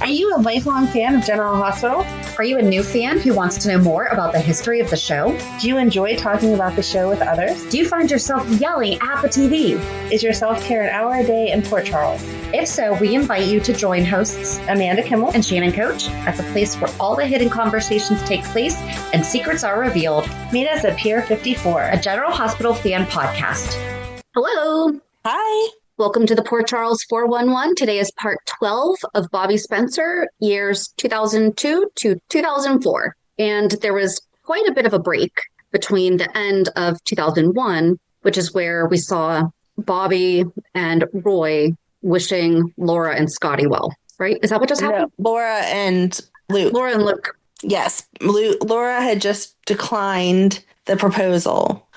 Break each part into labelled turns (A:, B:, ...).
A: Are you a lifelong fan of General Hospital?
B: Are you a new fan who wants to know more about the history of the show?
A: Do you enjoy talking about the show with others?
B: Do you find yourself yelling at the TV?
A: Is your self-care an hour a day in Port Charles?
B: If so, we invite you to join hosts
A: Amanda Kimmel
B: and Shannon Coach at the place where all the hidden conversations take place and secrets are revealed.
A: Meet us at Pier 54,
B: a General Hospital fan podcast. Hello.
C: Hi.
B: Welcome to the Port Charles 411. Today is part 12 of Bobbie Spencer, years 2002 to 2004. And there was quite a bit of a break between the end of 2001, which is where we saw Bobbie and Roy wishing Laura and Scotty well, right? Is that what just happened?
C: No, Laura and Luke.
B: Laura and Luke.
C: Yes. Laura had just declined the proposal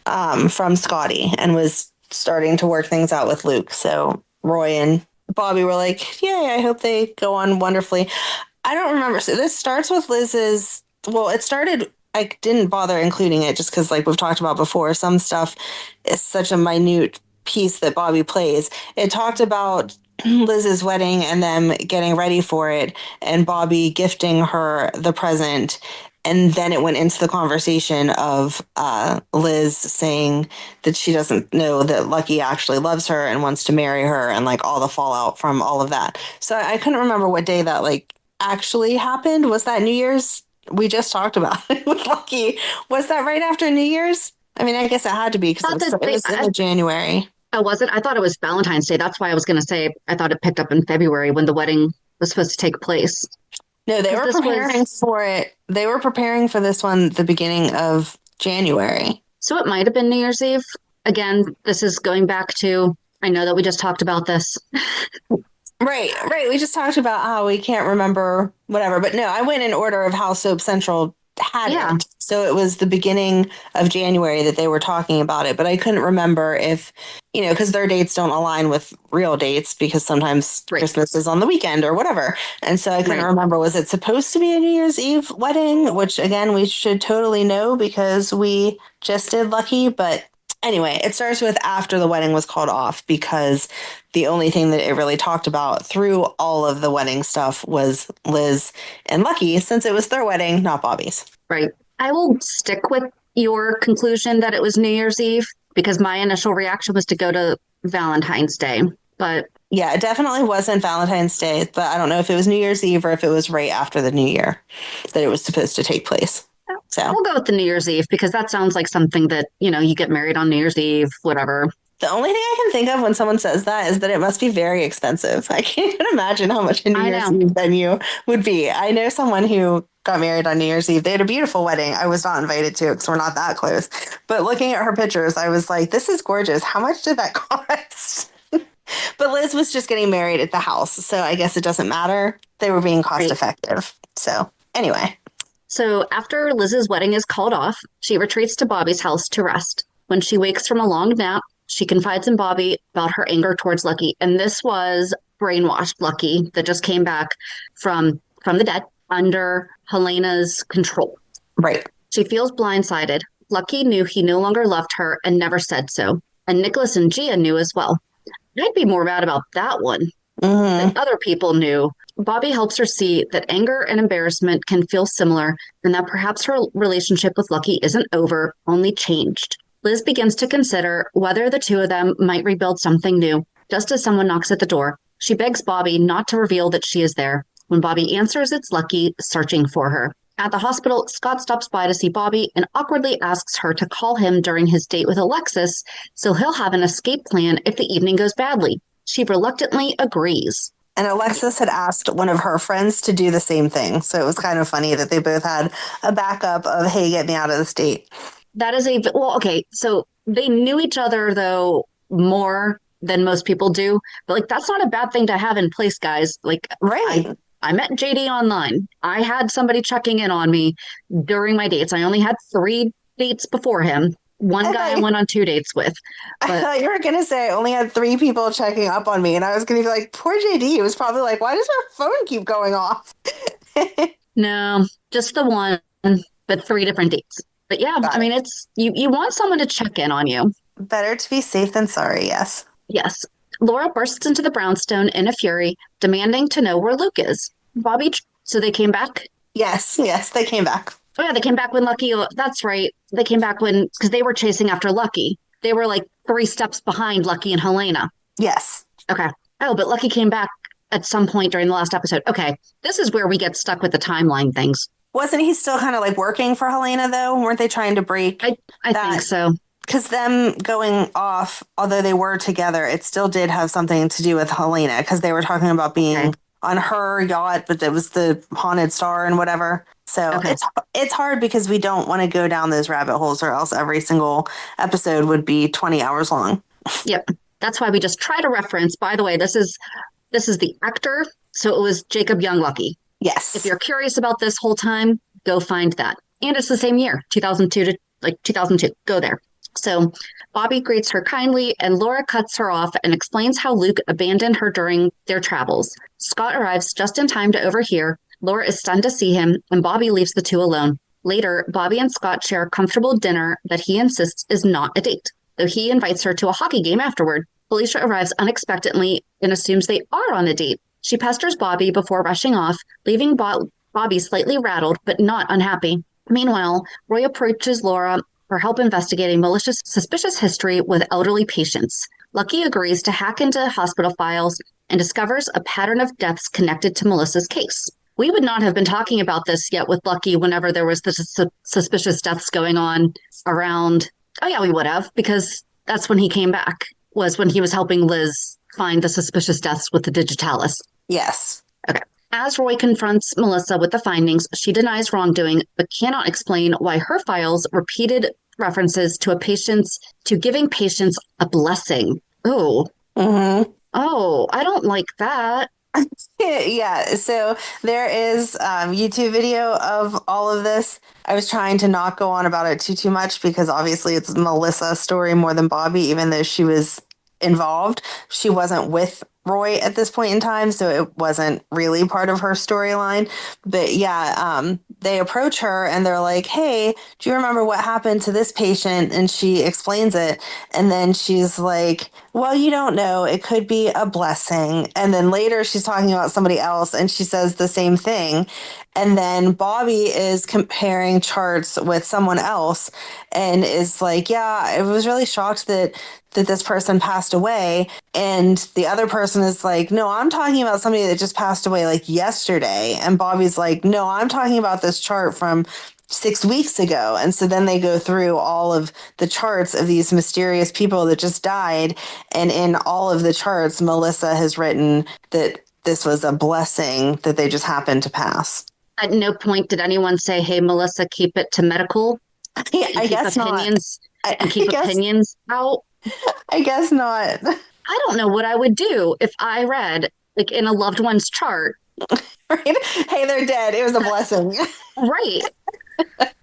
C: from Scotty and was starting to work things out with Luke. So Roy and Bobbie were like, yay, I hope they go on wonderfully. I don't remember. So this starts with Liz's, well, it started, I didn't bother including it just because like we've talked about before, some stuff is such a minute piece that Bobbie plays. It talked about Liz's wedding and them getting ready for it and Bobbie gifting her the present. And then it went into the conversation of Liz saying that she doesn't know that Lucky actually loves her and wants to marry her and like all the fallout from all of that. So I couldn't remember what day that like actually happened. Was that New Year's? We just talked about it with Lucky. Was that right after New Year's? I mean, I guess it had to be because it was in January.
B: Oh, was it? I thought it was Valentine's Day. That's why I was going to say I thought it picked up in February when the wedding was supposed to take place.
C: No, they were preparing for it. They were preparing for this one at the beginning of January.
B: So it might have been New Year's Eve. Again, this is going back to, I know that we just talked about this.
C: Right. We just talked about how we can't remember whatever. But no, I went in order of how Soap Central had it. So it was the beginning of January that they were talking about it. But I couldn't remember if, because their dates don't align with real dates because sometimes Christmas is on the weekend or whatever. And so I couldn't remember, was it supposed to be a New Year's Eve wedding? Which, again, we should totally know because we just did Lucky. But anyway, it starts with after the wedding was called off because the only thing that it really talked about through all of the wedding stuff was Liz and Lucky, since it was their wedding, not Bobbie's.
B: Right. I will stick with your conclusion that it was New Year's Eve because my initial reaction was to go to Valentine's Day. But
C: yeah, it definitely wasn't Valentine's Day, but I don't know if it was New Year's Eve or if it was right after the New Year that it was supposed to take place. So
B: we'll go with the New Year's Eve because that sounds like something that, you get married on New Year's Eve, whatever.
C: The only thing I can think of when someone says that is that it must be very expensive. I can't even imagine how much a New Year's Eve venue would be. I know someone who got married on New Year's Eve. They had a beautiful wedding. I was not invited to because we're not that close. But looking at her pictures, I was like, this is gorgeous. How much did that cost? But Liz was just getting married at the house. So I guess it doesn't matter. They were being cost effective. So anyway.
B: So after Liz's wedding is called off, she retreats to Bobbie's house to rest. When she wakes from a long nap, she confides in Bobbie about her anger towards Lucky. And this was brainwashed Lucky that just came back from the dead under Helena's control.
C: Right.
B: She feels blindsided. Lucky knew he no longer loved her and never said so. And Nicholas and Gia knew as well. I'd be more mad about that one than other people knew. Bobbie helps her see that anger and embarrassment can feel similar and that perhaps her relationship with Lucky isn't over, only changed. Liz begins to consider whether the two of them might rebuild something new. Just as someone knocks at the door, she begs Bobbie not to reveal that she is there. When Bobbie answers, it's Lucky searching for her. At the hospital, Scott stops by to see Bobbie and awkwardly asks her to call him during his date with Alexis so he'll have an escape plan if the evening goes badly. She reluctantly agrees.
C: And Alexis had asked one of her friends to do the same thing. So it was kind of funny that they both had a backup of, hey, get me out of the state.
B: That is okay. So they knew each other, though, more than most people do. But like, that's not a bad thing to have in place, guys. Like,
C: right.
B: I met JD online. I had somebody checking in on me during my dates. I only had 3 dates before him. One guy I went on 2 dates with.
C: But I thought you were going to say I only had 3 people checking up on me. And I was going to be like, poor JD. It was probably like, why does her phone keep going off?
B: No, just the one, but 3 different dates. But yeah, I mean, it's you want someone to check in on you.
C: Better to be safe than sorry, yes.
B: Yes. Laura bursts into the brownstone in a fury, demanding to know where Luke is. So they came back?
C: Yes, they came back.
B: Oh, yeah, they came back when Lucky, that's right. They came back because they were chasing after Lucky. They were like 3 steps behind Lucky and Helena.
C: Yes.
B: Okay. Oh, but Lucky came back at some point during the last episode. Okay. This is where we get stuck with the timeline things.
C: Wasn't he still kind of like working for Helena, though? Weren't they trying to break
B: I think so.
C: Because them going off, although they were together, it still did have something to do with Helena because they were talking about being on her yacht, but it was the Haunted Star and whatever. So it's hard because we don't want to go down those rabbit holes or else every single episode would be 20 hours long.
B: Yep. That's why we just try to reference, by the way, this is the actor. So it was Jacob Young Lucky.
C: Yes.
B: If you're curious about this whole time, go find that. And it's the same year, 2002 to 2002. Go there. So Bobbie greets her kindly and Laura cuts her off and explains how Luke abandoned her during their travels. Scott arrives just in time to overhear. Laura is stunned to see him and Bobbie leaves the two alone. Later, Bobbie and Scott share a comfortable dinner that he insists is not a date, though he invites her to a hockey game afterward. Felicia arrives unexpectedly and assumes they are on a date. She pesters Bobbie before rushing off, leaving Bobbie slightly rattled but not unhappy. Meanwhile, Roy approaches Laura for help investigating malicious, suspicious history with elderly patients. Lucky agrees to hack into hospital files and discovers a pattern of deaths connected to Melissa's case. We would not have been talking about this yet with Lucky whenever there was the suspicious deaths going on around. Oh, yeah, we would have, because that's when he came back, was when he was helping Liz find the suspicious deaths with the digitalis.
C: Yes.
B: Okay. As Roy confronts Melissa with the findings, she denies wrongdoing, but cannot explain why her files repeated references to giving patients a blessing. Oh.
C: Mm-hmm.
B: Oh, I don't like that.
C: Yeah, so there is YouTube video of all of this. I was trying to not go on about it too much because obviously it's Melissa's story more than Bobbie, even though she was involved. She wasn't with Roy at this point in time, so it wasn't really part of her storyline. But yeah, they approach her and they're like, hey, do you remember what happened to this patient? And she explains it. And then she's like, well, you don't know. It could be a blessing. And then later she's talking about somebody else and she says the same thing. And then Bobbie is comparing charts with someone else and is like, yeah, I was really shocked that this person passed away. And the other person is like, no, I'm talking about somebody that just passed away like yesterday. And Bobbie's like, no, I'm talking about this chart from 6 weeks ago. And so then they go through all of the charts of these mysterious people that just died. And in all of the charts, Melissa has written that this was a blessing that they just happened to pass.
B: At no point did anyone say, hey, Melissa, keep it to medical.
C: Yeah, I guess
B: opinions, not. And keep opinions out.
C: I guess not.
B: I don't know what I would do if I read, like, in a loved one's chart.
C: Right? Hey, they're dead. It was a blessing.
B: Right.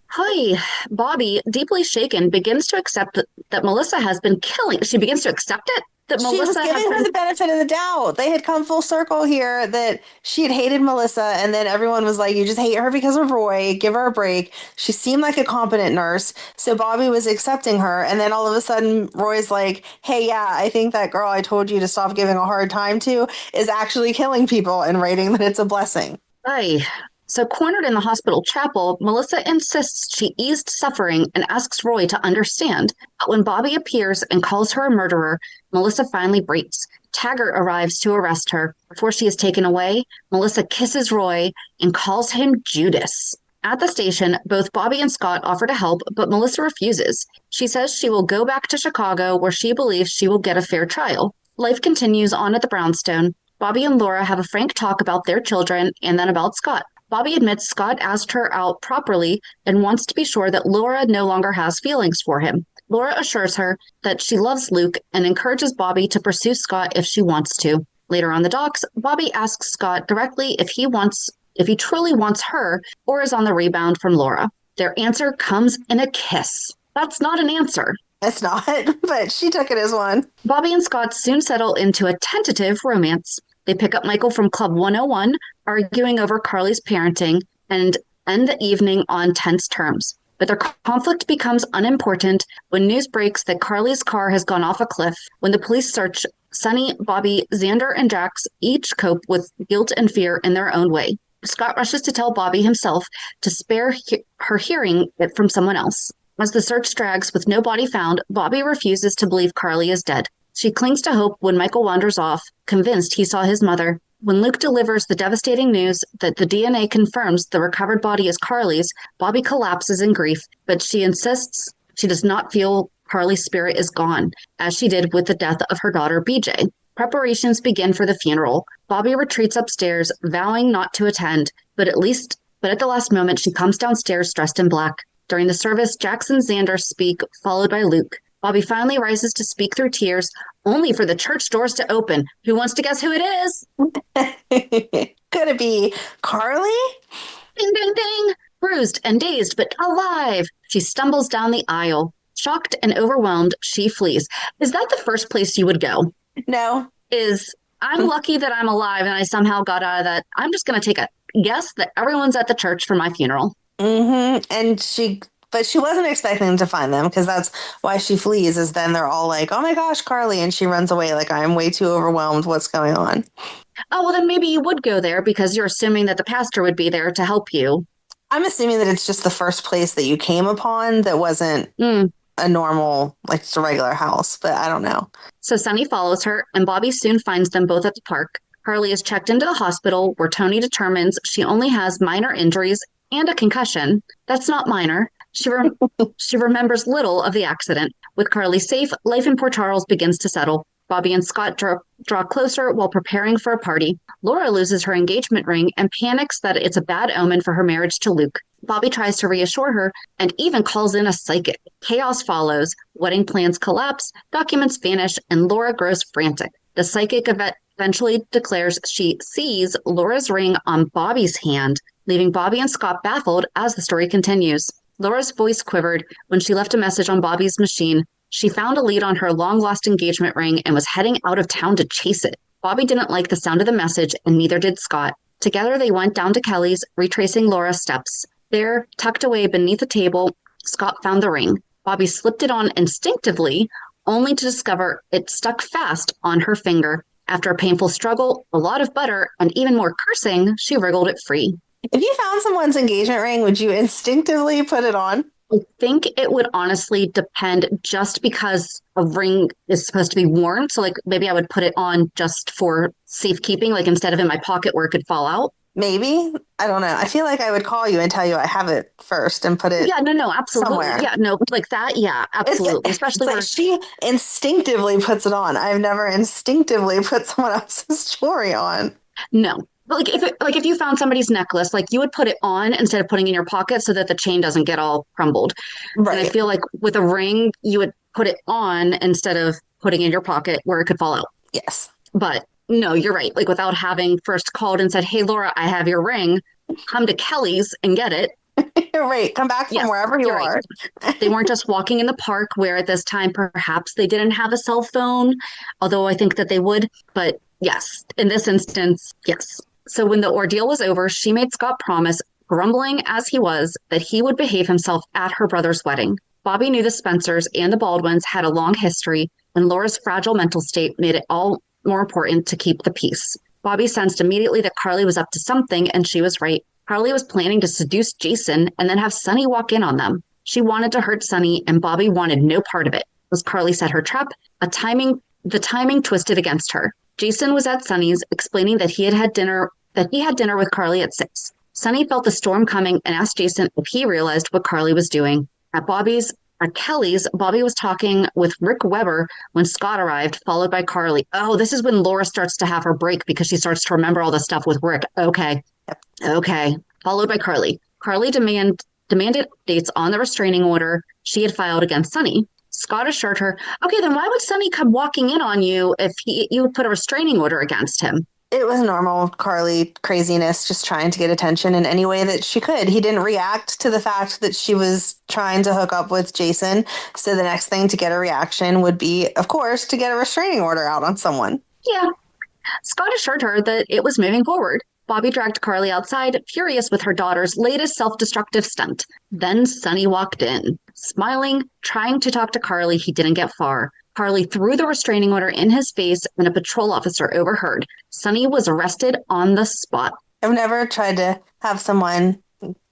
B: Hi, Bobbie, deeply shaken, begins to accept that Melissa has been killing. She begins to accept it? That Melissa
C: was giving her the benefit of the doubt. They had come full circle here that she had hated Melissa, and then everyone was like, you just hate her because of Roy. Give her a break. She seemed like a competent nurse, so Bobbie was accepting her, and then all of a sudden, Roy's like, hey, yeah, I think that girl I told you to stop giving a hard time to is actually killing people and writing that it's a blessing.
B: Aye. So cornered in the hospital chapel, Melissa insists she eased suffering and asks Roy to understand. But when Bobbie appears and calls her a murderer, Melissa finally breaks. Taggart arrives to arrest her. Before she is taken away, Melissa kisses Roy and calls him Judas. At the station, both Bobbie and Scott offer to help, but Melissa refuses. She says she will go back to Chicago where she believes she will get a fair trial. Life continues on at the brownstone. Bobbie and Laura have a frank talk about their children and then about Scott. Bobbie admits Scott asked her out properly and wants to be sure that Laura no longer has feelings for him. Laura assures her that she loves Luke and encourages Bobbie to pursue Scott if she wants to. Later on the docks, Bobbie asks Scott directly if he truly wants her or is on the rebound from Laura. Their answer comes in a kiss. That's not an answer.
C: It's not, but she took it as one.
B: Bobbie and Scott soon settle into a tentative romance. They pick up Michael from Club 101, arguing over Carly's parenting, and end the evening on tense terms. But their conflict becomes unimportant when news breaks that Carly's car has gone off a cliff. When the police search Sunny, Bobbie, Xander, and Jax each cope with guilt and fear in their own way. Scott rushes to tell Bobbie himself to spare her hearing it from someone else. As the search drags with no body found, Bobbie refuses to believe Carly is dead. She clings to hope when Michael wanders off, convinced he saw his mother. When Luke delivers the devastating news that the DNA confirms the recovered body is Carly's, Bobbie collapses in grief, but she insists she does not feel Carly's spirit is gone, as she did with the death of her daughter, BJ. Preparations begin for the funeral. Bobbie retreats upstairs, vowing not to attend, but at the last moment, she comes downstairs dressed in black. During the service, Jax and Xander speak, followed by Luke. Bobbie finally rises to speak through tears, only for the church doors to open. Who wants to guess who it is?
C: Could it be Carly?
B: Ding, ding, ding! Bruised and dazed, but alive, she stumbles down the aisle. Shocked and overwhelmed, she flees. Is that the first place you would go?
C: No.
B: I'm lucky that I'm alive and I somehow got out of that. I'm just going to take a guess that everyone's at the church for my funeral.
C: And but she wasn't expecting to find them, because that's why she flees, is then they're all like, oh my gosh, Carly, and she runs away like, I'm way too overwhelmed. What's going on?
B: Oh, well, then maybe you would go there because you're assuming that the pastor would be there to help you.
C: I'm assuming that it's just the first place that you came upon that wasn't a normal, like just a regular house, but I don't know.
B: So Sunny follows her, and Bobbie soon finds them both at the park. Carly is checked into the hospital, where Tony determines she only has minor injuries and a concussion. That's not minor. She remembers little of the accident. With Carly safe, life in Port Charles begins to settle. Bobbie and Scott draw closer while preparing for a party. Laura loses her engagement ring and panics that it's a bad omen for her marriage to Luke. Bobbie tries to reassure her and even calls in a psychic. Chaos follows. Wedding plans collapse, documents vanish, and Laura grows frantic. The psychic eventually declares she sees Laura's ring on Bobbie's hand, leaving Bobbie and Scott baffled as the story continues. Laura's voice quivered when she left a message on Bobbie's machine. She found a lead on her long-lost engagement ring and was heading out of town to chase it. Bobbie didn't like the sound of the message, and neither did Scott. Together, they went down to Kelly's, retracing Laura's steps. There, tucked away beneath a table, Scott found the ring. Bobbie slipped it on instinctively, only to discover it stuck fast on her finger. After a painful struggle, a lot of butter, and even more cursing, she wriggled it free.
C: If you found someone's engagement ring, would you instinctively put it on?
B: I think it would honestly depend, just because a ring is supposed to be worn. So like maybe I would put it on just for safekeeping, like instead of in my pocket where it could fall out.
C: Maybe. I don't know. I feel like I would call you and tell you I have it first and put it
B: absolutely.
C: somewhere.
B: Yeah, no, like that. Yeah, absolutely. Especially
C: where she instinctively puts it on. I've never instinctively put someone else's jewelry on.
B: No. But if you found somebody's necklace, like you would put it on instead of putting it in your pocket so that the chain doesn't get all crumbled.
C: Right.
B: And I feel like with a ring, you would put it on instead of putting it in your pocket where it could fall out.
C: Yes.
B: But no, you're right. Like without having first called and said, hey, Laura, I have your ring. Come to Kelly's and get it.
C: Right. Come back from wherever you are.
B: Right. They weren't just walking in the park, where at this time, perhaps they didn't have a cell phone, although I think that they would. But yes, in this instance, yes. So when the ordeal was over, she made Scott promise, grumbling as he was, that he would behave himself at her brother's wedding. Bobbie knew the Spencers and the Baldwins had a long history, and Laura's fragile mental state made it all more important to keep the peace. Bobbie sensed immediately that Carly was up to something, and she was right. Carly was planning to seduce Jason and then have Sunny walk in on them. She wanted to hurt Sunny, and Bobbie wanted no part of it. As Carly set her trap, the timing twisted against her. Jason was at Sunny's, explaining that he had dinner with Carly at 6. Sunny felt the storm coming and asked Jason if he realized what Carly was doing. At Kelly's, Bobbie was talking with Rick Weber when Scott arrived, followed by Carly. Oh, this is when Laura starts to have her break because she starts to remember all the stuff with Rick. Okay. Followed by Carly. Carly demanded dates on the restraining order she had filed against Sunny. Scott assured her, okay, then why would Sunny come walking in on you if you would put a restraining order against him?
C: It was normal Carly craziness, just trying to get attention in any way that she could. He didn't react to the fact that she was trying to hook up with Jason. So the next thing to get a reaction would be, of course, to get a restraining order out on someone.
B: Yeah. Scott assured her that it was moving forward. Bobbie dragged Carly outside, furious with her daughter's latest self-destructive stunt. Then Sunny walked in. Smiling, trying to talk to Carly, he didn't get far. Carly threw the restraining order in his face and a patrol officer overheard. Sonny was arrested on the spot.
C: I've never tried to have someone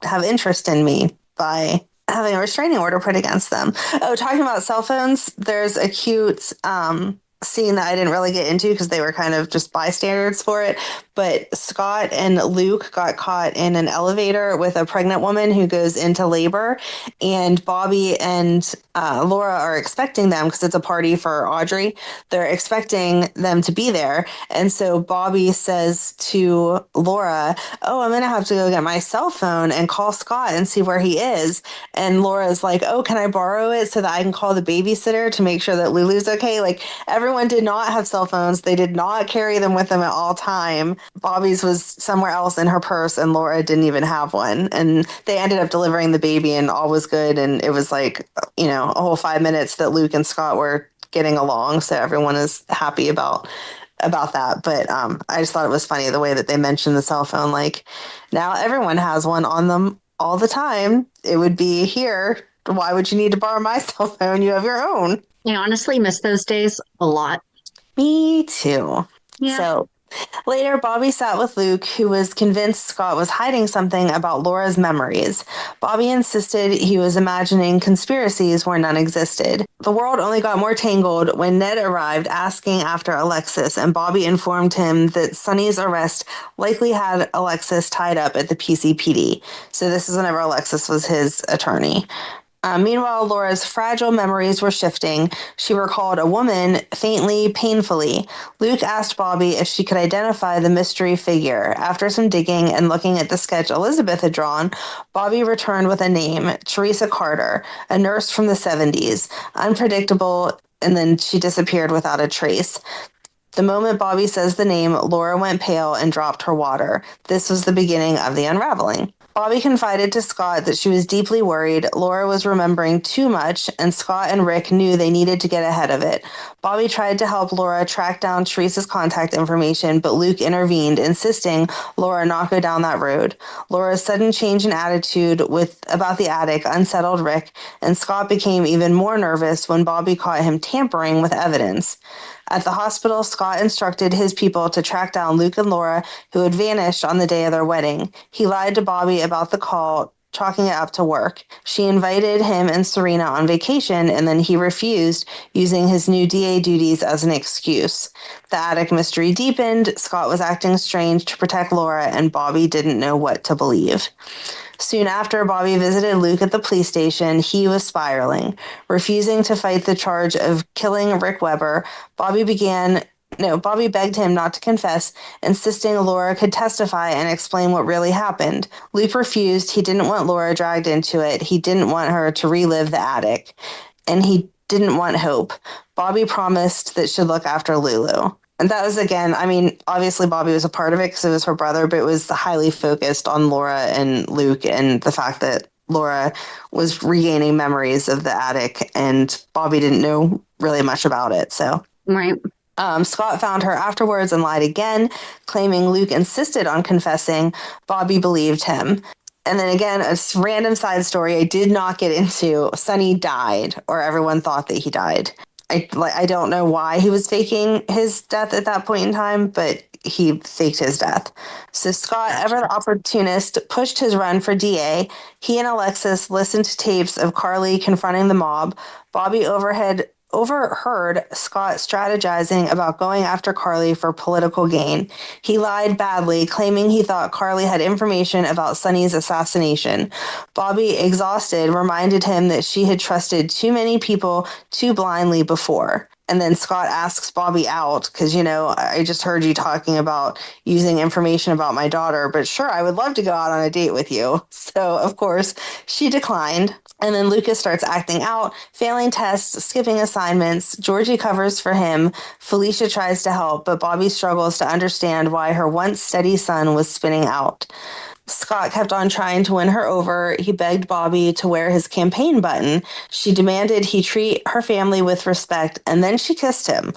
C: have interest in me by having a restraining order put against them. Oh, talking about cell phones, there's a cute scene that I didn't really get into because they were kind of just bystanders for it. But Scott and Luke got caught in an elevator with a pregnant woman who goes into labor, and Bobbie and Laura are expecting them because it's a party for Audrey. They're expecting them to be there. And so Bobbie says to Laura, "Oh, I'm going to have to go get my cell phone and call Scott and see where he is." And Laura's like, "Oh, can I borrow it so that I can call the babysitter to make sure that Lulu's okay?" Like, everyone did not have cell phones. They did not carry them with them at all time. Bobbie's was somewhere else in her purse, and Laura didn't even have one. And they ended up delivering the baby, and all was good. And it was like, a whole 5 minutes that Luke and Scott were getting along. So everyone is happy about that. But I just thought it was funny the way that they mentioned the cell phone. Like, now everyone has one on them all the time. It would be here. Why would you need to borrow my cell phone? You have your own.
B: I honestly miss those days a lot.
C: Me too.
B: Yeah.
C: So later, Bobbie sat with Luke, who was convinced Scott was hiding something about Laura's memories. Bobbie insisted he was imagining conspiracies where none existed. The world only got more tangled when Ned arrived asking after Alexis, and Bobbie informed him that Sonny's arrest likely had Alexis tied up at the PCPD. So this is whenever Alexis was his attorney. Meanwhile, Laura's fragile memories were shifting. She recalled a woman faintly, painfully. Luke asked Bobbie if she could identify the mystery figure. After some digging and looking at the sketch Elizabeth had drawn, Bobbie returned with a name, Teresa Carter, a nurse from the 70s. Unpredictable, and then she disappeared without a trace. The moment Bobbie says the name, Laura went pale and dropped her water. This was the beginning of the unraveling. Bobbie confided to Scott that she was deeply worried. Laura was remembering too much, and Scott and Rick knew they needed to get ahead of it. Bobbie tried to help Laura track down Teresa's contact information, but Luke intervened, insisting Laura not go down that road. Laura's sudden change in attitude about the attic unsettled Rick, and Scott became even more nervous when Bobbie caught him tampering with evidence. At the hospital, Scott instructed his people to track down Luke and Laura, who had vanished on the day of their wedding. He lied to Bobbie about the call, chalking it up to work. She invited him and Serena on vacation, and then he refused, using his new DA duties as an excuse. The attic mystery deepened. Scott was acting strange to protect Laura, and Bobbie didn't know what to believe. Soon after Bobbie visited Luke at the police station, he was spiraling. Refusing to fight the charge of killing Rick Weber, Bobbie begged him not to confess, insisting Laura could testify and explain what really happened. Luke refused. He didn't want Laura dragged into it. He didn't want her to relive the attic. And he didn't want Hope. Bobbie promised that she'd look after Lulu. And that was, again, obviously Bobbie was a part of it because it was her brother, but it was highly focused on Laura and Luke and the fact that Laura was regaining memories of the attic and Bobbie didn't know really much about it. So,
B: right.
C: Scott found her afterwards and lied again, claiming Luke insisted on confessing. Bobbie believed him. And then again, a random side story I did not get into. Sonny died, or everyone thought that he died. I don't know why he was faking his death at that point in time, but he faked his death. So Scott, ever the opportunist, pushed his run for DA. He and Alexis listened to tapes of Carly confronting the mob. Bobbie overheard Scott strategizing about going after Carly for political gain. He lied badly, claiming he thought Carly had information about Sonny's assassination. Bobbie, exhausted, reminded him that she had trusted too many people too blindly before. And then Scott asks Bobbie out because, I just heard you talking about using information about my daughter, but sure, I would love to go out on a date with you. So, of course, she declined. And then Lucas starts acting out, failing tests, skipping assignments. Georgie covers for him. Felicia tries to help, but Bobbie struggles to understand why her once steady son was spinning out. Scott kept on trying to win her over. He begged Bobbie to wear his campaign button. She demanded he treat her family with respect, and then she kissed him,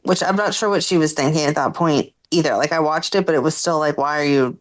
C: which I'm not sure what she was thinking at that point either. Like, I watched it, but it was still like, why are you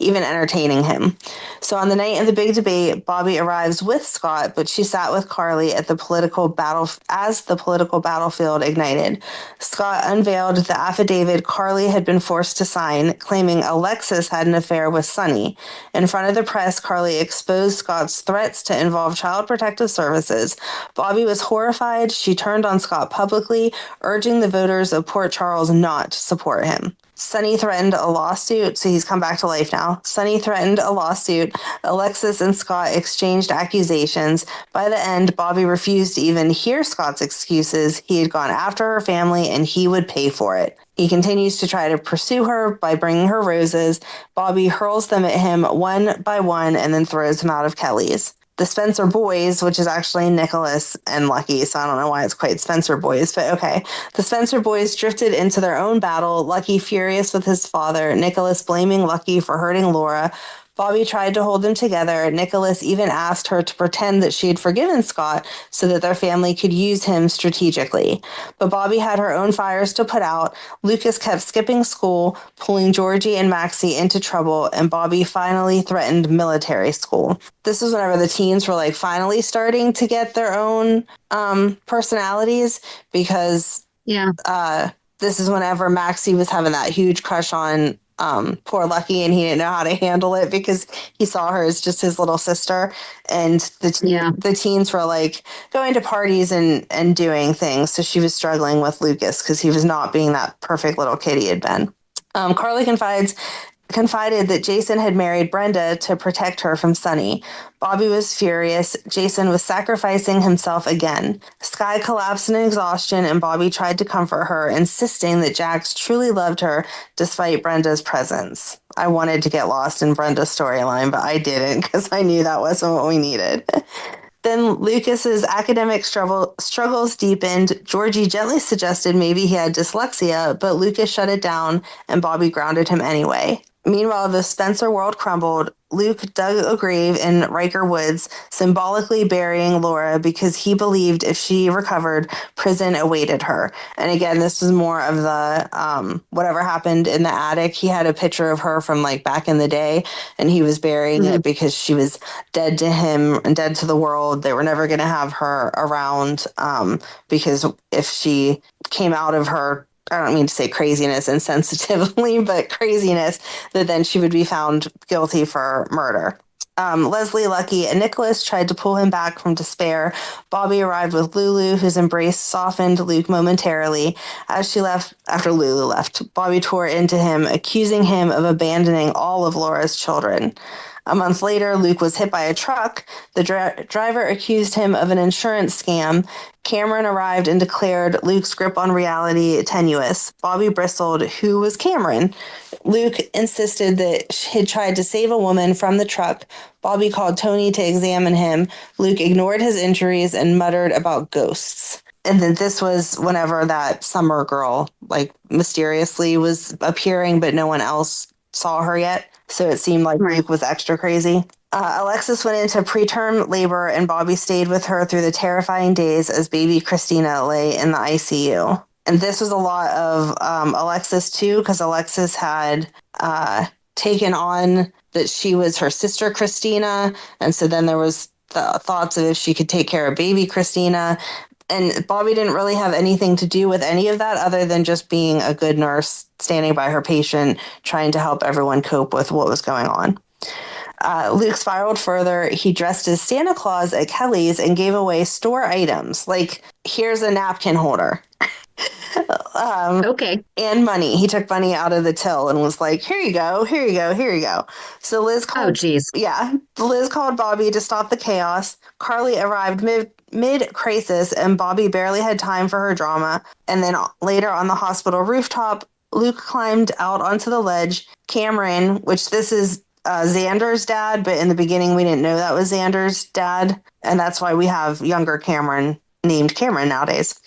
C: even entertaining him. So on the night of the big debate, Bobbie arrives with Scott, but she sat with Carly at the political battlefield ignited. Scott unveiled the affidavit Carly had been forced to sign, claiming Alexis had an affair with Sonny. In front of the press, Carly exposed Scott's threats to involve Child Protective Services. Bobbie was horrified. She turned on Scott publicly, urging the voters of Port Charles not to support him. Sonny threatened a lawsuit, so he's come back to life now. Sonny threatened a lawsuit. Alexis and Scott exchanged accusations. By the end, Bobbie refused to even hear Scott's excuses. He had gone after her family, and he would pay for it. He continues to try to pursue her by bringing her roses. Bobbie hurls them at him one by one and then throws him out of Kelly's. The Spencer boys, which is actually Nicholas and Lucky, so I don't know why it's quite Spencer boys, but okay. The Spencer boys drifted into their own battle, Lucky furious with his father, Nicholas blaming Lucky for hurting Laura. Bobbie tried to hold them together. Nicholas even asked her to pretend that she had forgiven Scott so that their family could use him strategically. But Bobbie had her own fires to put out. Lucas kept skipping school, pulling Georgie and Maxie into trouble, and Bobbie finally threatened military school. This was whenever the teens were like finally starting to get their own personalities, because this is whenever Maxie was having that huge crush on poor Lucky, and he didn't know how to handle it because he saw her as just his little sister. And the teens were like going to parties and doing things. So she was struggling with Lucas because he was not being that perfect little kid he had been. Carly confided that Jason had married Brenda to protect her from Sonny. Bobbie was furious. Jason was sacrificing himself again. Sky collapsed in exhaustion, and Bobbie tried to comfort her, insisting that Jax truly loved her despite Brenda's presence. I wanted to get lost in Brenda's storyline, but I didn't because I knew that wasn't what we needed. Then Lucas's academic struggles deepened. Georgie gently suggested maybe he had dyslexia, but Lucas shut it down, and Bobbie grounded him anyway. Meanwhile, the Spencer world crumbled. Luke dug a grave in Riker Woods, symbolically burying Laura because he believed if she recovered, prison awaited her. And again, this was more of the whatever happened in the attic. He had a picture of her from like back in the day, and he was burying it because she was dead to him and dead to the world. They were never going to have her around because if she came out of her, I don't mean to say craziness insensitively, but craziness, that then she would be found guilty for murder. Leslie, Lucky, and Nicholas tried to pull him back from despair. Bobbie arrived with Lulu, whose embrace softened Luke momentarily. As she left, after Lulu left, Bobbie tore into him, accusing him of abandoning all of Laura's children. A month later, Luke was hit by a truck. The driver accused him of an insurance scam. Cameron arrived and declared Luke's grip on reality tenuous. Bobbie bristled. Who was Cameron? Luke insisted that he'd tried to save a woman from the truck. Bobbie called Tony to examine him. Luke ignored his injuries and muttered about ghosts. And then this was whenever that summer girl, like, mysteriously was appearing, but no one else saw her yet. So it seemed like Luke was extra crazy. Alexis went into preterm labor, and Bobbie stayed with her through the terrifying days as baby Christina lay in the ICU. And this was a lot of Alexis, too, because Alexis had taken on that she was her sister Christina. And so then there was the thoughts of if she could take care of baby Christina. And Bobbie didn't really have anything to do with any of that other than just being a good nurse, standing by her patient, trying to help everyone cope with what was going on. Luke spiraled further. He dressed as Santa Claus at Kelly's and gave away store items. Like, here's a napkin holder.
B: Okay.
C: And money. He took money out of the till and was like, here you go, here you go, here you go. So Liz called...
B: Oh, geez.
C: Yeah. Liz called Bobbie to stop the chaos. Carly arrived mid-crisis, and Bobbie barely had time for her drama. And then later on the hospital rooftop, Luke climbed out onto the ledge. Cameron, which this is Xander's dad, but in the beginning we didn't know that was Xander's dad. And that's why we have younger Cameron named Cameron nowadays.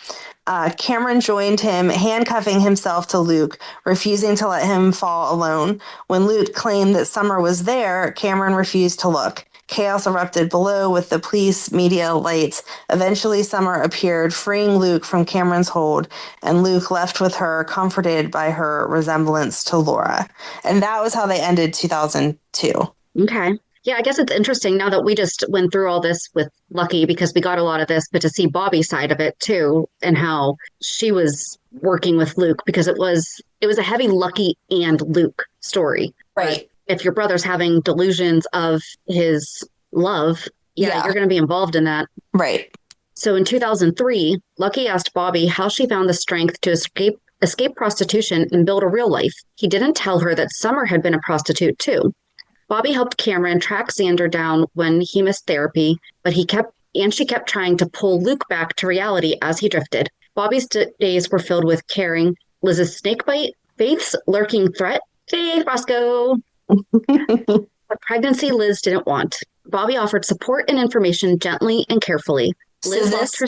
C: Cameron joined him, handcuffing himself to Luke, refusing to let him fall alone. When Luke claimed that Summer was there, Cameron refused to look. Chaos erupted below with the police, media, lights. Eventually, Summer appeared, freeing Luke from Cameron's hold, and Luke left with her, comforted by her resemblance to Laura. And that was how they ended 2002. too.
B: Okay. Yeah, I guess it's interesting now that we just went through all this with Lucky because we got a lot of this, but to see Bobbie's side of it too and how she was working with Luke because it was a heavy Lucky and Luke story.
C: Right.
B: But if your brother's having delusions of his love, you're going to be involved in that.
C: Right.
B: So in 2003, Lucky asked Bobbie how she found the strength to escape prostitution and build a real life. He didn't tell her that Summer had been a prostitute too. Bobbie helped Cameron track Xander down when he missed therapy, but she kept trying to pull Luke back to reality as he drifted. Bobbie's days were filled with caring, Liz's snakebite, Faith's lurking threat, Faith Roscoe, a pregnancy Liz didn't want. Bobbie offered support and information gently and carefully. Liz lost her...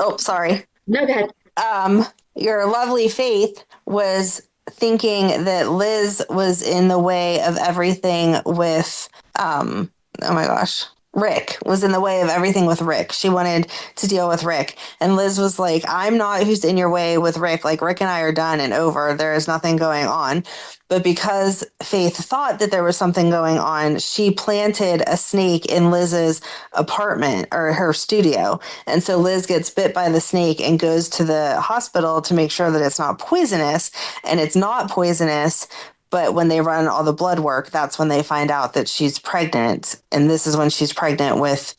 C: Oh, sorry.
B: No, go ahead.
C: Your lovely Faith was thinking that Liz was in the way of everything with, oh my gosh, Rick was in the way of everything with Rick. She wanted to deal with Rick. And Liz was like, I'm not who's in your way with Rick. Like, Rick and I are done and over. There is nothing going on. But because Faith thought that there was something going on, she planted a snake in Liz's apartment or her studio. And so Liz gets bit by the snake and goes to the hospital to make sure that it's not poisonous. And it's not poisonous. But when they run all the blood work, that's when they find out that she's pregnant. And this is when she's pregnant with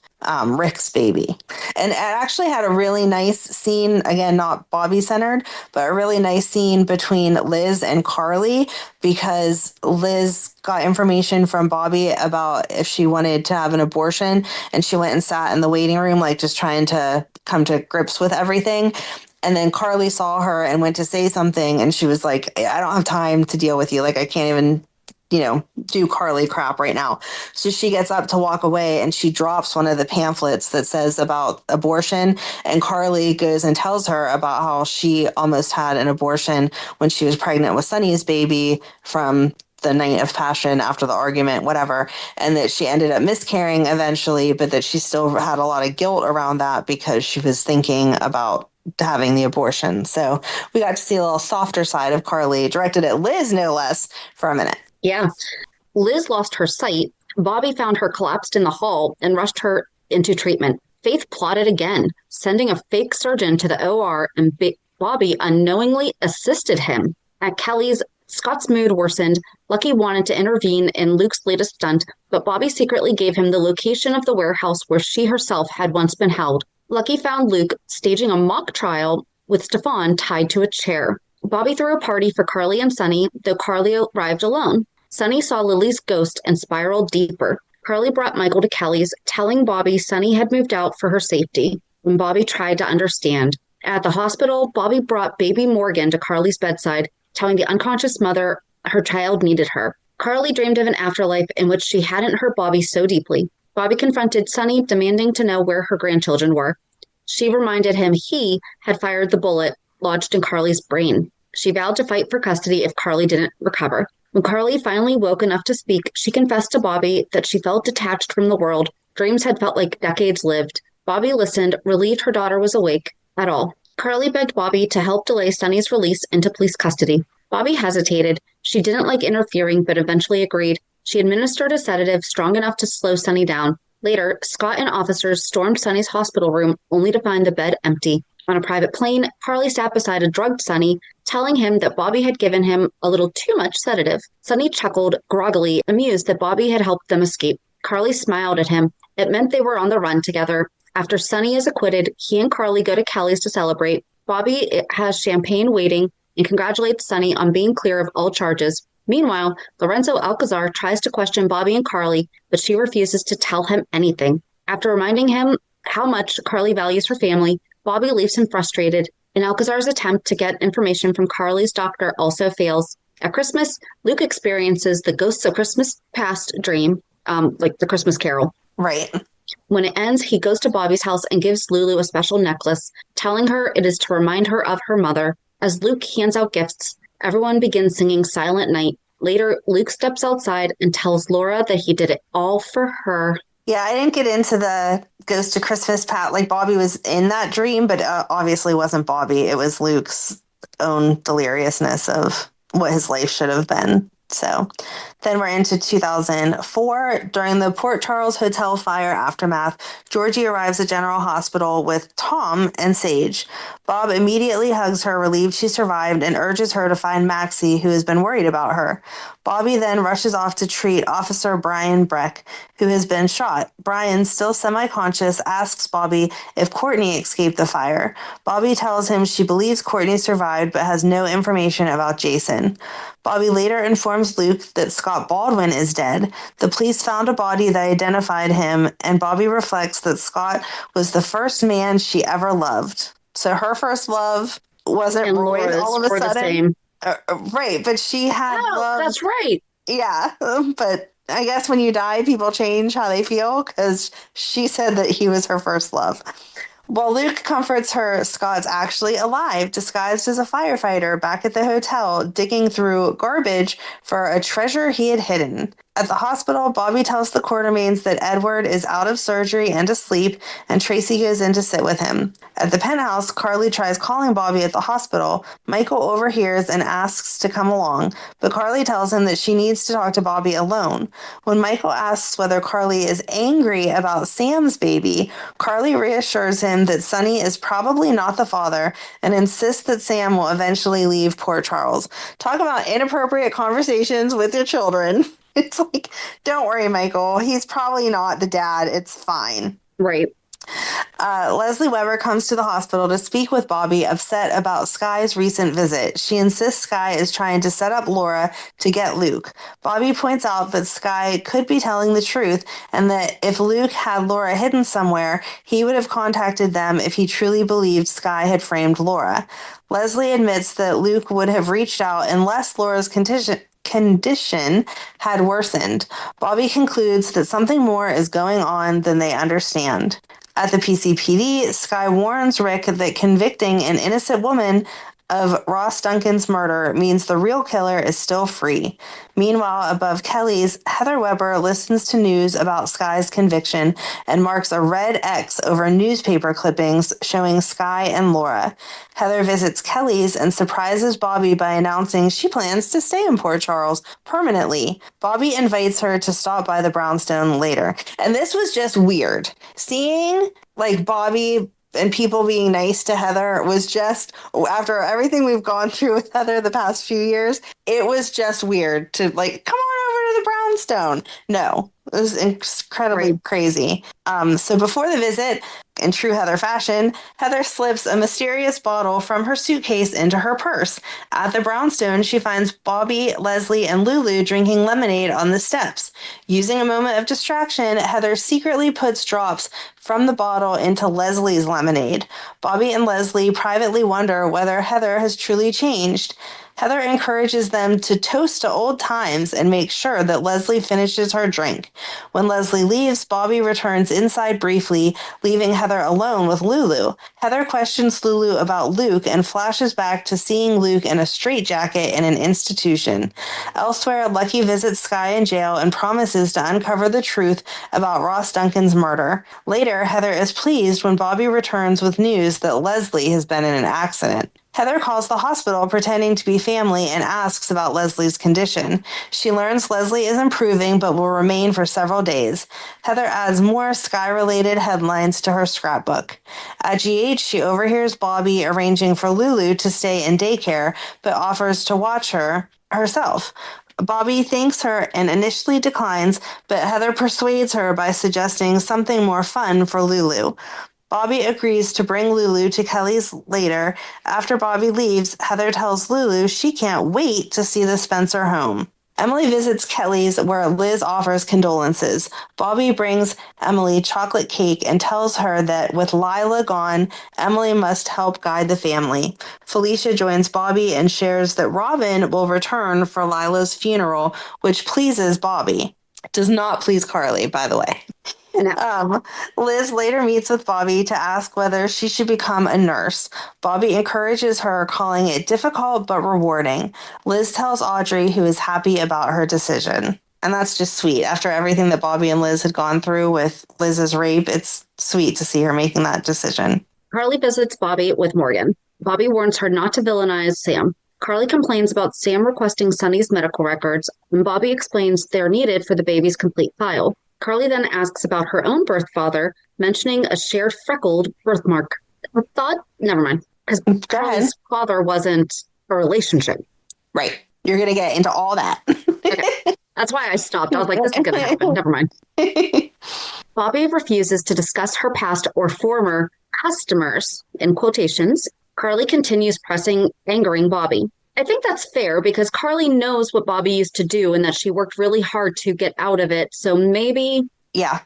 C: Rick's baby. And it actually had a really nice scene, again, not Bobbie centered, but a really nice scene between Liz and Carly, because Liz got information from Bobbie about if she wanted to have an abortion, and she went and sat in the waiting room, like just trying to come to grips with everything. And then Carly saw her and went to say something, and she was like, I don't have time to deal with you. Like, I can't even do Carly crap right now. So she gets up to walk away, and she drops one of the pamphlets that says about abortion. And Carly goes and tells her about how she almost had an abortion when she was pregnant with Sonny's baby from the night of passion after the argument, whatever. And that she ended up miscarrying eventually, but that she still had a lot of guilt around that because she was thinking about having the abortion. So we got to see a little softer side of Carly, directed at Liz, no less, for a minute.
B: Yeah. Liz lost her sight. Bobbie found her collapsed in the hall and rushed her into treatment. Faith plotted again, sending a fake surgeon to the OR, and Bobbie unknowingly assisted him. At Kelly's, Scott's mood worsened. Lucky wanted to intervene in Luke's latest stunt, but Bobbie secretly gave him the location of the warehouse where she herself had once been held. Lucky found Luke staging a mock trial with Stefan tied to a chair. Bobbie threw a party for Carly and Sonny, though Carly arrived alone. Sonny saw Lily's ghost and spiraled deeper. Carly brought Michael to Kelly's, telling Bobbie Sonny had moved out for her safety. When Bobbie tried to understand. At the hospital, Bobbie brought baby Morgan to Carly's bedside, telling the unconscious mother her child needed her. Carly dreamed of an afterlife in which she hadn't hurt Bobbie so deeply. Bobbie confronted Sonny, demanding to know where her grandchildren were. She reminded him he had fired the bullet lodged in Carly's brain. She vowed to fight for custody if Carly didn't recover. When Carly finally woke enough to speak, she confessed to Bobbie that she felt detached from the world. Dreams had felt like decades lived. Bobbie listened, relieved her daughter was awake at all. Carly begged Bobbie to help delay Sonny's release into police custody. Bobbie hesitated. She didn't like interfering, but eventually agreed. She administered a sedative strong enough to slow Sonny down. Later, Scott and officers stormed Sonny's hospital room, only to find the bed empty. On a private plane, Carly sat beside a drugged Sonny, telling him that Bobbie had given him a little too much sedative. Sonny chuckled, groggily, amused that Bobbie had helped them escape. Carly smiled at him. It meant they were on the run together. After Sonny is acquitted, he and Carly go to Kelly's to celebrate. Bobbie has champagne waiting and congratulates Sonny on being clear of all charges. Meanwhile, Lorenzo Alcazar tries to question Bobbie and Carly, but she refuses to tell him anything. After reminding him how much Carly values her family, Bobbie leaves him frustrated. In Alcazar's attempt to get information from Carly's doctor also fails. At Christmas, Luke experiences the Ghosts of Christmas Past dream, like the Christmas Carol.
C: Right.
B: When it ends, he goes to Bobbie's house and gives Lulu a special necklace, telling her it is to remind her of her mother. As Luke hands out gifts, everyone begins singing Silent Night. Later, Luke steps outside and tells Laura that he did it all for her.
C: Yeah, I didn't get into the Ghost to Christmas Pat. Like, Bobbie was in that dream, but obviously wasn't Bobbie. It was Luke's own deliriousness of what his life should have been. So then we're into 2004. During the Port Charles Hotel fire aftermath, Georgie arrives at General Hospital with Tom and Sage. Bob immediately hugs her, relieved she survived, and urges her to find Maxie, who has been worried about her. Bobbie then rushes off to treat Officer Brian Breck, who has been shot. Brian, still semi-conscious, asks Bobbie if Courtney escaped the fire. Bobbie tells him she believes Courtney survived but has no information about Jason. Bobbie later informs Luke that Scott Baldwin is dead. The police found a body that identified him, and Bobbie reflects that Scott was the first man she ever loved. So her first love wasn't
B: And
C: Roy
B: Laura's
C: all of a
B: were the
C: sudden.
B: same.
C: Right, but she had love.
B: That's right.
C: Yeah, but I guess when you die, people change how they feel because she said that he was her first love. While Luke comforts her, Scott's actually alive, disguised as a firefighter back at the hotel, digging through garbage for a treasure he had hidden. At the hospital, Bobbie tells the quartermains that Edward is out of surgery and asleep, and Tracy goes in to sit with him. At the penthouse, Carly tries calling Bobbie at the hospital. Michael overhears and asks to come along, but Carly tells him that she needs to talk to Bobbie alone. When Michael asks whether Carly is angry about Sam's baby, Carly reassures him that Sonny is probably not the father and insists that Sam will eventually leave Port Charles. Talk about inappropriate conversations with your children. It's like, don't worry, Michael. He's probably not the dad. It's fine.
B: Right.
C: Leslie Weber comes to the hospital to speak with Bobbie, upset about Skye's recent visit. She insists Skye is trying to set up Laura to get Luke. Bobbie points out that Skye could be telling the truth and that if Luke had Laura hidden somewhere, he would have contacted them if he truly believed Skye had framed Laura. Leslie admits that Luke would have reached out unless Laura's condition had worsened. Bobbie concludes that something more is going on than they understand. At the PCPD, Skye warns Rick that convicting an innocent woman of Ross Duncan's murder means the real killer is still free. Meanwhile, above Kelly's, Heather Weber listens to news about Skye's conviction and marks a red X over newspaper clippings showing Skye and Laura. Heather visits Kelly's and surprises Bobbie by announcing she plans to stay in Port Charles permanently. Bobbie invites her to stop by the brownstone later. And this was just weird. Seeing Bobbie and people being nice to Heather was just, after everything we've gone through with Heather the past few years, it was just weird to come on over to the brownstone. No, it was incredibly crazy. So before the visit, in true Heather fashion, Heather slips a mysterious bottle from her suitcase into her purse. At the brownstone, she finds Bobbie, Leslie, and Lulu drinking lemonade on the steps. Using a moment of distraction, Heather secretly puts drops from the bottle into Leslie's lemonade. Bobbie and Leslie privately wonder whether Heather has truly changed. Heather encourages them to toast to old times and make sure that Leslie finishes her drink. When Leslie leaves, Bobbie returns inside briefly, leaving Heather alone with Lulu. Heather questions Lulu about Luke and flashes back to seeing Luke in a straitjacket in an institution. Elsewhere, Lucky visits Skye in jail and promises to uncover the truth about Ross Duncan's murder. Later, Heather is pleased when Bobbie returns with news that Leslie has been in an accident. Heather calls the hospital pretending to be family and asks about Leslie's condition. She learns Leslie is improving but will remain for several days. Heather adds more Skye-related headlines to her scrapbook. At GH, she overhears Bobbie arranging for Lulu to stay in daycare but offers to watch her herself. Bobbie thanks her and initially declines, but Heather persuades her by suggesting something more fun for Lulu. Bobbie agrees to bring Lulu to Kelly's later. After Bobbie leaves, Heather tells Lulu she can't wait to see the Spencer home. Emily visits Kelly's, where Liz offers condolences. Bobbie brings Emily chocolate cake and tells her that with Lila gone, Emily must help guide the family. Felicia joins Bobbie and shares that Robin will return for Lila's funeral, which pleases Bobbie. Does not please Carly, by the way. Liz later meets with Bobbie to ask whether she should become a nurse. Bobbie encourages her, calling it difficult but rewarding. Liz tells Audrey, who is happy about her decision. And that's just sweet. After everything that Bobbie and Liz had gone through with Liz's rape, it's sweet to see her making that decision.
B: Carly visits Bobbie with Morgan. Bobbie warns her not to villainize Sam. Carly complains about Sam requesting Sunny's medical records, and Bobbie explains they're needed for the baby's complete file. Carly then asks about her own birth father, mentioning a shared freckled birthmark. I thought, never mind, because Carly's father wasn't a relationship.
C: Right. You're going to get into all that.
B: Okay. That's why I stopped. I was like, this is going to happen. Never mind. Bobbie refuses to discuss her past or former customers, in quotations. Carly continues pressing, angering Bobbie. I think that's fair because Carly knows what Bobbie used to do and that she worked really hard to get out of it. So maybe...
C: Yeah.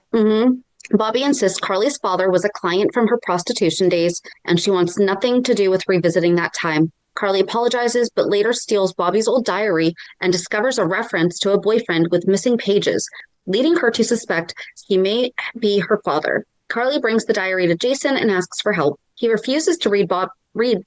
B: Bobbie insists Carly's father was a client from her prostitution days, and she wants nothing to do with revisiting that time. Carly apologizes, but later steals Bobbie's old diary and discovers a reference to a boyfriend with missing pages, leading her to suspect he may be her father. Carly brings the diary to Jason and asks for help. He refuses to read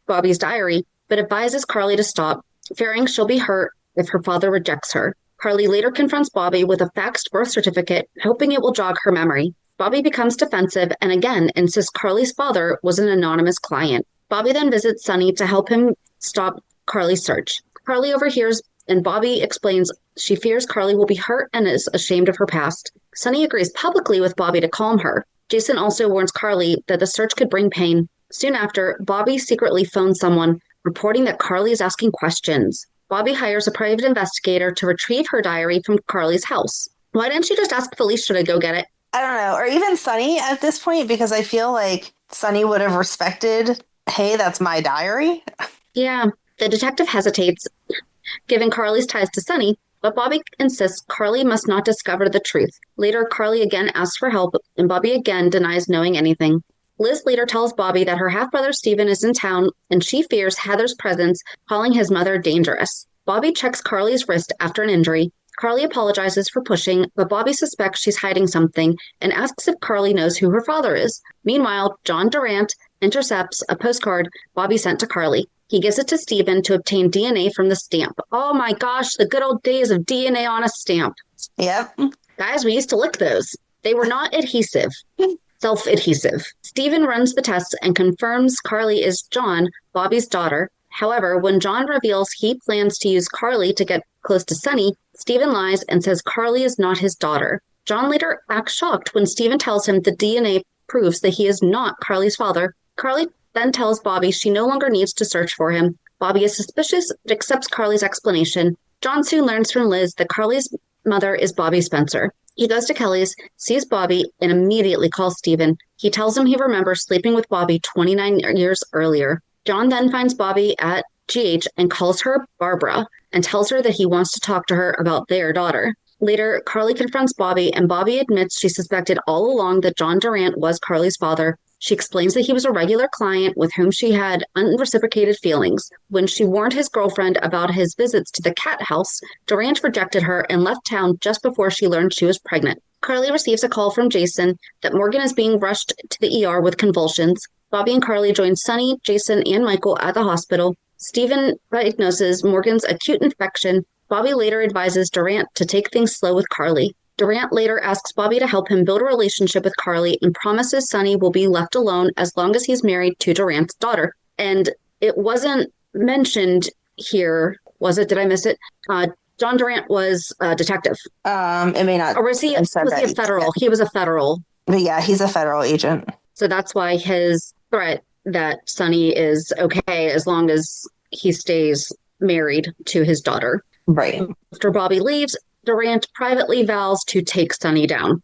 B: Bobbie's diary, but advises Carly to stop, fearing she'll be hurt if her father rejects her. Carly later confronts Bobbie with a faxed birth certificate, hoping it will jog her memory. Bobbie becomes defensive and again insists Carly's father was an anonymous client. Bobbie then visits Sunny to help him stop Carly's search. Carly overhears and Bobbie explains she fears Carly will be hurt and is ashamed of her past. Sunny agrees publicly with Bobbie to calm her. Jason also warns Carly that the search could bring pain. Soon after, Bobbie secretly phones someone, reporting that Carly is asking questions. Bobbie hires a private investigator to retrieve her diary from Carly's house. Why didn't she just ask Felicia to go get it?
C: I don't know. Or even Sunny at this point, because I feel like Sunny would have respected, hey, that's my diary.
B: Yeah. The detective hesitates, given Carly's ties to Sunny, but Bobbie insists Carly must not discover the truth. Later, Carly again asks for help, and Bobbie again denies knowing anything. Liz later tells Bobbie that her half-brother Stephen is in town, and she fears Heather's presence, calling his mother dangerous. Bobbie checks Carly's wrist after an injury. Carly apologizes for pushing, but Bobbie suspects she's hiding something and asks if Carly knows who her father is. Meanwhile, John Durant intercepts a postcard Bobbie sent to Carly. He gives it to Stephen to obtain DNA from the stamp. Oh my gosh, the good old days of DNA on a stamp.
C: Yep.
B: Guys, we used to lick those. They were not adhesive. Self-adhesive. Stephen runs the tests and confirms Carly is John, Bobbie's daughter. However, when John reveals he plans to use Carly to get close to Sunny, Stephen lies and says Carly is not his daughter. John later acts shocked when Stephen tells him the DNA proves that he is not Carly's father. Carly then tells Bobbie she no longer needs to search for him. Bobbie is suspicious but accepts Carly's explanation. John soon learns from Liz that Carly's mother is Bobbie Spencer. He goes to Kelly's, sees Bobbie, and immediately calls Stephen. He tells him he remembers sleeping with Bobbie 29 years earlier. John then finds Bobbie at GH and calls her Barbara and tells her that he wants to talk to her about their daughter. Later, Carly confronts Bobbie, and Bobbie admits she suspected all along that John Durant was Carly's father. She explains that he was a regular client with whom she had unreciprocated feelings. When she warned his girlfriend about his visits to the cat house, Durant rejected her and left town just before she learned she was pregnant. Carly receives a call from Jason that Morgan is being rushed to the ER with convulsions. Bobbie and Carly join Sunny, Jason, and Michael at the hospital. Stephen diagnoses Morgan's acute infection. Bobbie later advises Durant to take things slow with Carly. Durant later asks Bobbie to help him build a relationship with Carly and promises Sunny will be left alone as long as he's married to Durant's daughter. And it wasn't mentioned here, was it? Did I miss it? John Durant was a detective.
C: It may not.
B: Or was he a federal? He was a federal.
C: But yeah, he's a federal agent.
B: So that's why his threat that Sunny is okay as long as he stays married to his daughter.
C: Right.
B: After Bobbie leaves, Durant privately vows to take Sunny down.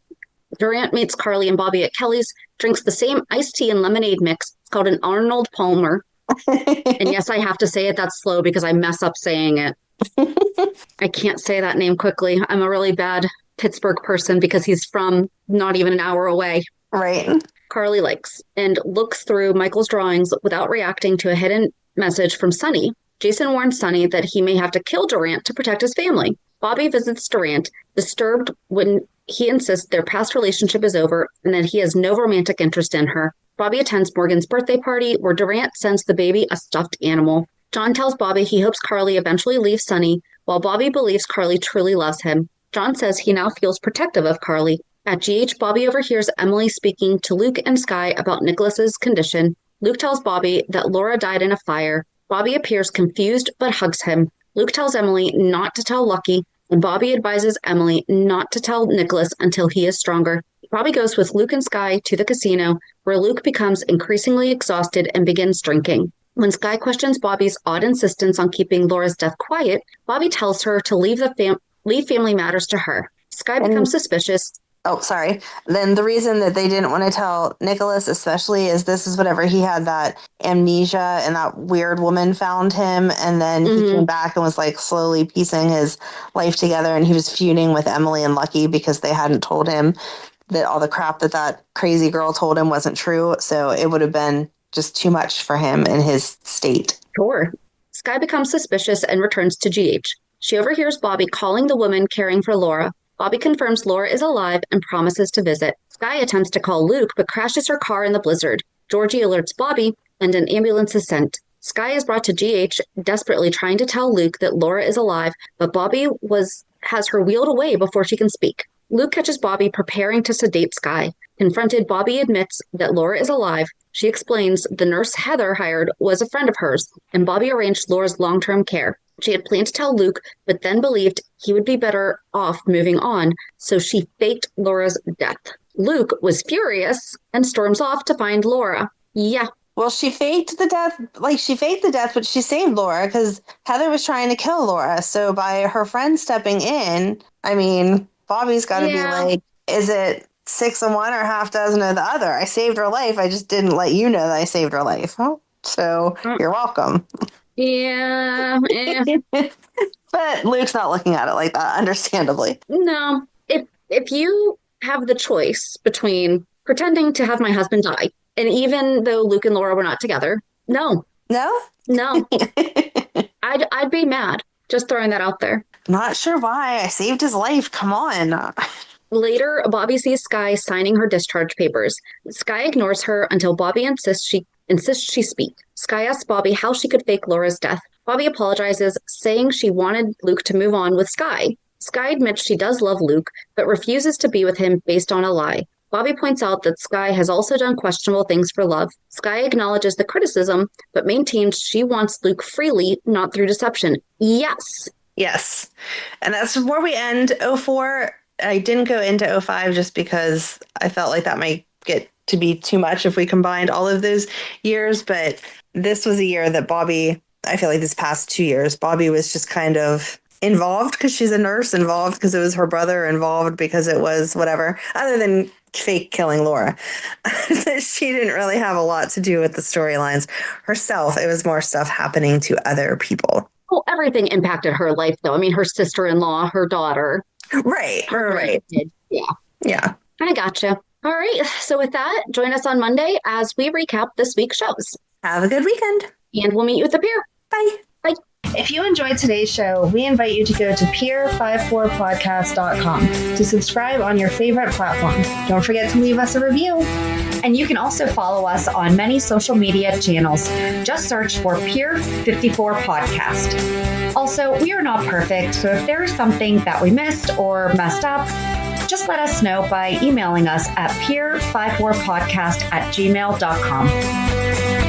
B: Durant meets Carly and Bobbie at Kelly's, drinks the same iced tea and lemonade mix. It's called an Arnold Palmer. And yes, I have to say it that slow because I mess up saying it. I can't say that name quickly. I'm a really bad Pittsburgh person because he's from not even an hour away.
C: Right.
B: Carly likes and looks through Michael's drawings without reacting to a hidden message from Sunny. Jason warns Sunny that he may have to kill Durant to protect his family. Bobbie visits Durant, disturbed when he insists their past relationship is over and that he has no romantic interest in her. Bobbie attends Morgan's birthday party where Durant sends the baby a stuffed animal. John tells Bobbie he hopes Carly eventually leaves Sunny, while Bobbie believes Carly truly loves him. John says he now feels protective of Carly. At GH, Bobbie overhears Emily speaking to Luke and Sky about Nicholas's condition. Luke tells Bobbie that Laura died in a fire. Bobbie appears confused but hugs him. Luke tells Emily not to tell Lucky, and Bobbie advises Emily not to tell Nicholas until he is stronger. Bobbie goes with Luke and Skye to the casino, where Luke becomes increasingly exhausted and begins drinking. When Skye questions Bobbie's odd insistence on keeping Laura's death quiet, Bobbie tells her to leave family matters to her. Skye becomes suspicious.
C: Oh, sorry. Then the reason that they didn't want to tell Nicholas, especially, is this is whatever he had that amnesia and that weird woman found him. And then he came back and was like slowly piecing his life together. And he was feuding with Emily and Lucky because they hadn't told him that all the crap that crazy girl told him wasn't true. So it would have been just too much for him in his state.
B: Sure. Skye becomes suspicious and returns to GH. She overhears Bobbie calling the woman caring for Laura. Bobbie confirms Laura is alive and promises to visit. Skye attempts to call Luke, but crashes her car in the blizzard. Georgie alerts Bobbie, and an ambulance is sent. Skye is brought to GH, desperately trying to tell Luke that Laura is alive, but Bobbie has her wheeled away before she can speak. Luke catches Bobbie preparing to sedate Skye. Confronted, Bobbie admits that Laura is alive. She explains the nurse Heather hired was a friend of hers, and Bobbie arranged Laura's long-term care. She had planned to tell Luke, but then believed he would be better off moving on, so she faked Laura's death. Luke was furious and storms off to find Laura. Yeah.
C: Well, she faked the death, but she saved Laura because Heather was trying to kill Laura. So by her friend stepping in, I mean, Bobbie's got to be like, is it 6 of one or half dozen of the other? I saved her life. I just didn't let you know that I saved her life. Oh, so you're welcome.
B: Yeah.
C: But Luke's not looking at it like that, understandably.
B: No. If you have the choice between pretending to have my husband die, and even though Luke and Laura were not together, no.
C: No?
B: No. I'd be mad. Just throwing that out there.
C: Not sure why. I saved his life. Come on.
B: Later, Bobbie sees Skye signing her discharge papers. Skye ignores her until Bobbie insists she speak. Skye asks Bobbie how she could fake Laura's death. Bobbie apologizes, saying she wanted Luke to move on with Skye. Skye admits she does love Luke, but refuses to be with him based on a lie. Bobbie points out that Skye has also done questionable things for love. Skye acknowledges the criticism, but maintains she wants Luke freely, not through deception. Yes.
C: Yes. And that's where we end 04. I didn't go into 05 just because I felt like that might get to be too much if we combined all of those years. But this was a year that Bobbie, I feel like this past 2 years, Bobbie was just kind of involved because she's a nurse, involved because it was her brother, involved because it was whatever, other than fake killing Laura. She didn't really have a lot to do with the storylines herself. It was more stuff happening to other people.
B: Well, everything impacted her life, though. I mean, her sister-in-law, her daughter.
C: Right. Yeah.
B: I gotcha. All right. So with that, join us on Monday as we recap this week's shows.
C: Have a good weekend.
B: And we'll meet you at the pier.
C: Bye.
B: Bye.
A: If you enjoyed today's show, we invite you to go to pier54podcast.com to subscribe on your favorite platform. Don't forget to leave us a review.
D: And you can also follow us on many social media channels. Just search for Pier 54 Podcast. Also, we are not perfect, so if there is something that we missed or messed up, just let us know by emailing us at pier54podcast@gmail.com.